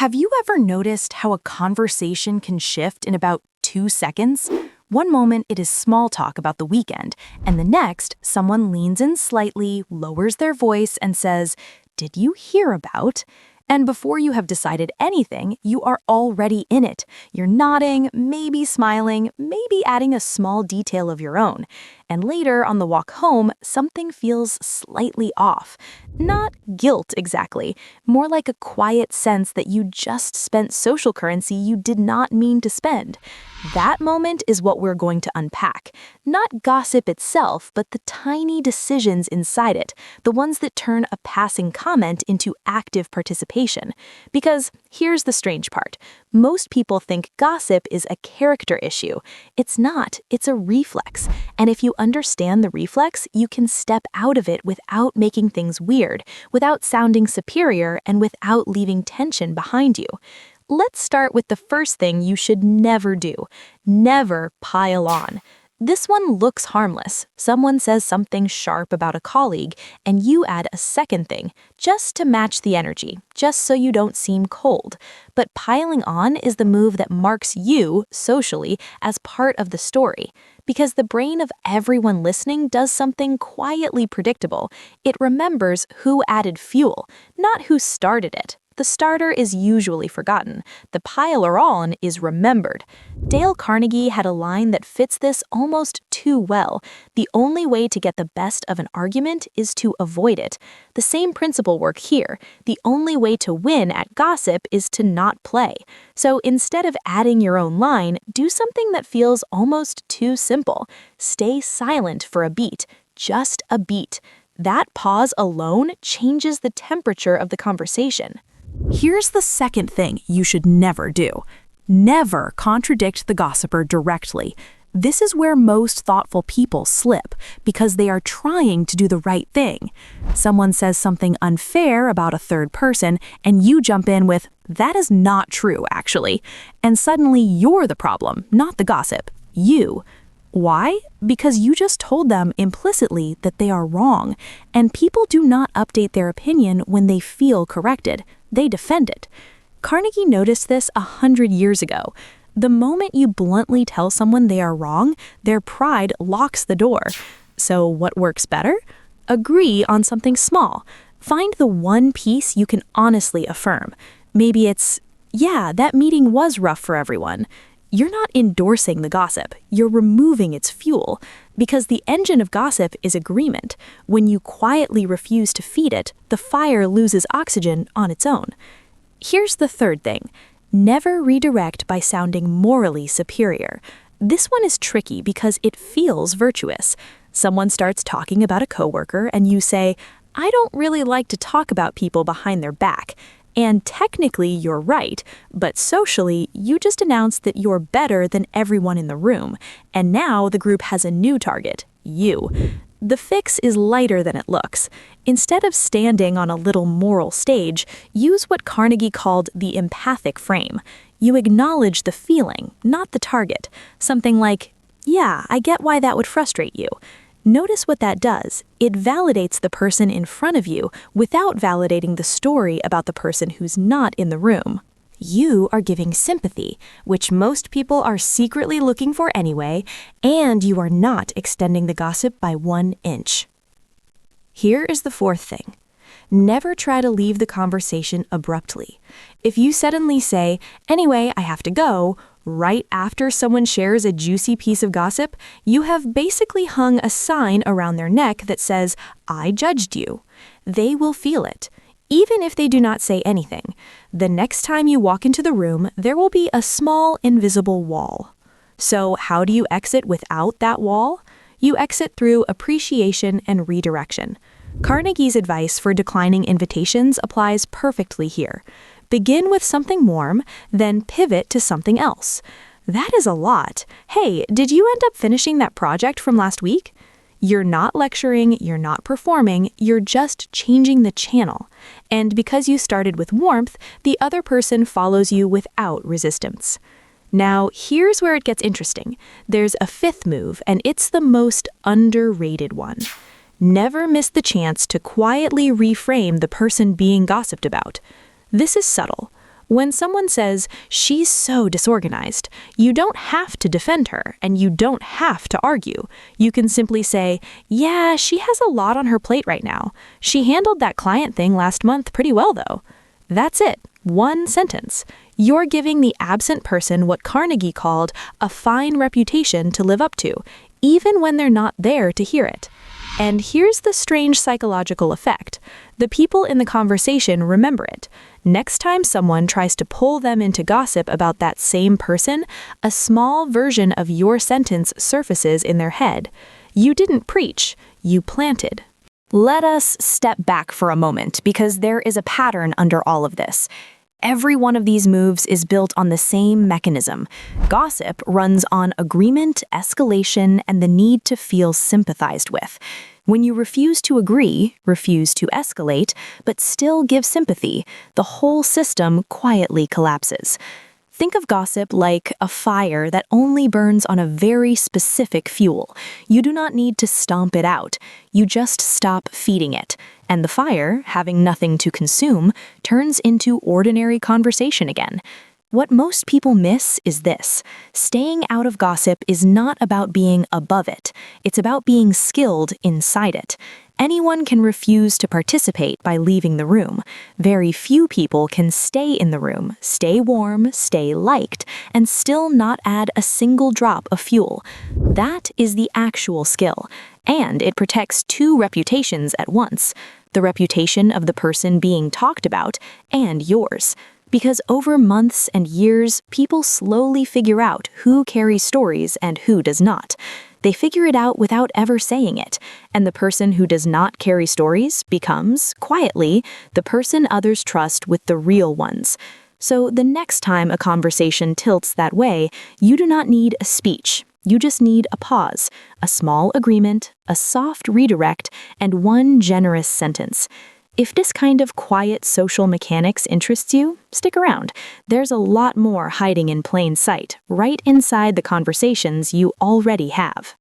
Have you ever noticed how a conversation can shift in about 2 seconds? One moment it is small talk about the weekend, and the next, someone leans in slightly, lowers their voice, and says, "Did you hear about?" And before you have decided anything, you are already in it. You're nodding, maybe smiling, maybe adding a small detail of your own. And later, on the walk home, something feels slightly off. Not guilt exactly, more like a quiet sense that you just spent social currency you did not mean to spend. That moment is what we're going to unpack. Not gossip itself, but the tiny decisions inside it, the ones that turn a passing comment into active participation. Because here's the strange part. Most people think gossip is a character issue. It's not, it's a reflex. And if you understand the reflex, you can step out of it without making things weird, without sounding superior, and without leaving tension behind you. Let's start with the first thing you should never do. Never pile on. This one looks harmless. Someone says something sharp about a colleague, and you add a second thing, just to match the energy, just so you don't seem cold. But piling on is the move that marks you, socially, as part of the story. Because the brain of everyone listening does something quietly predictable. It remembers who added fuel, not who started it. The starter is usually forgotten. The piler on is remembered. Dale Carnegie had a line that fits this almost too well. The only way to get the best of an argument is to avoid it. The same principle works here. The only way to win at gossip is to not play. So instead of adding your own line, do something that feels almost too simple. Stay silent for a beat. Just a beat. That pause alone changes the temperature of the conversation. Here's the second thing you should never do. Never contradict the gossiper directly. This is where most thoughtful people slip, because they are trying to do the right thing. Someone says something unfair about a third person, and you jump in with, "That is not true, actually." And suddenly you're the problem, not the gossip. You. Why? Because you just told them implicitly that they are wrong, and people do not update their opinion when they feel corrected. They defend it. Carnegie noticed this 100 years ago. The moment you bluntly tell someone they are wrong, their pride locks the door. So what works better? Agree on something small. Find the one piece you can honestly affirm. Maybe it's, "Yeah, that meeting was rough for everyone." You're not endorsing the gossip, you're removing its fuel, because the engine of gossip is agreement. When you quietly refuse to feed it, the fire loses oxygen on its own. Here's the third thing. Never redirect by sounding morally superior. This one is tricky because it feels virtuous. Someone starts talking about a coworker and you say, "I don't really like to talk about people behind their back." And technically you're right, but socially you just announced that you're better than everyone in the room, and now the group has a new target, you. The fix is lighter than it looks. Instead of standing on a little moral stage, use what Carnegie called the empathic frame. You acknowledge the feeling, not the target. Something like, "Yeah, I get why that would frustrate you." Notice what that does. It validates the person in front of you without validating the story about the person who's not in the room. You are giving sympathy, which most people are secretly looking for anyway, and you are not extending the gossip by 1 inch. Here is the fourth thing. Never try to leave the conversation abruptly. If you suddenly say, "Anyway, I have to go," right after someone shares a juicy piece of gossip, you have basically hung a sign around their neck that says, "I judged you." They will feel it, even if they do not say anything. The next time you walk into the room, there will be a small, invisible wall. So how do you exit without that wall? You exit through appreciation and redirection. Carnegie's advice for declining invitations applies perfectly here. Begin with something warm, then pivot to something else. That is a lot. "Hey, did you end up finishing that project from last week?" You're not lecturing, you're not performing, you're just changing the channel. And because you started with warmth, the other person follows you without resistance. Now, here's where it gets interesting. There's a fifth move, and it's the most underrated one. Never miss the chance to quietly reframe the person being gossiped about. This is subtle. When someone says, "She's so disorganized," you don't have to defend her and you don't have to argue. You can simply say, "Yeah, she has a lot on her plate right now. She handled that client thing last month pretty well, though." That's it. One sentence. You're giving the absent person what Carnegie called a fine reputation to live up to, even when they're not there to hear it. And here's the strange psychological effect. The people in the conversation remember it. Next time someone tries to pull them into gossip about that same person, a small version of your sentence surfaces in their head. You didn't preach, you planted. Let us step back for a moment because there is a pattern under all of this. Every one of these moves is built on the same mechanism. Gossip runs on agreement, escalation, and the need to feel sympathized with. When you refuse to agree, refuse to escalate, but still give sympathy, the whole system quietly collapses. Think of gossip like a fire that only burns on a very specific fuel. You do not need to stomp it out. You just stop feeding it. And the fire, having nothing to consume, turns into ordinary conversation again. What most people miss is this. Staying out of gossip is not about being above it. It's about being skilled inside it. Anyone can refuse to participate by leaving the room. Very few people can stay in the room, stay warm, stay liked, and still not add a single drop of fuel. That is the actual skill, and it protects two reputations at once: the reputation of the person being talked about and yours. Because over months and years, people slowly figure out who carries stories and who does not. They figure it out without ever saying it, and the person who does not carry stories becomes, quietly, the person others trust with the real ones. So the next time a conversation tilts that way, you do not need a speech. You just need a pause, a small agreement, a soft redirect, and one generous sentence. If this kind of quiet social mechanics interests you, stick around. There's a lot more hiding in plain sight, right inside the conversations you already have.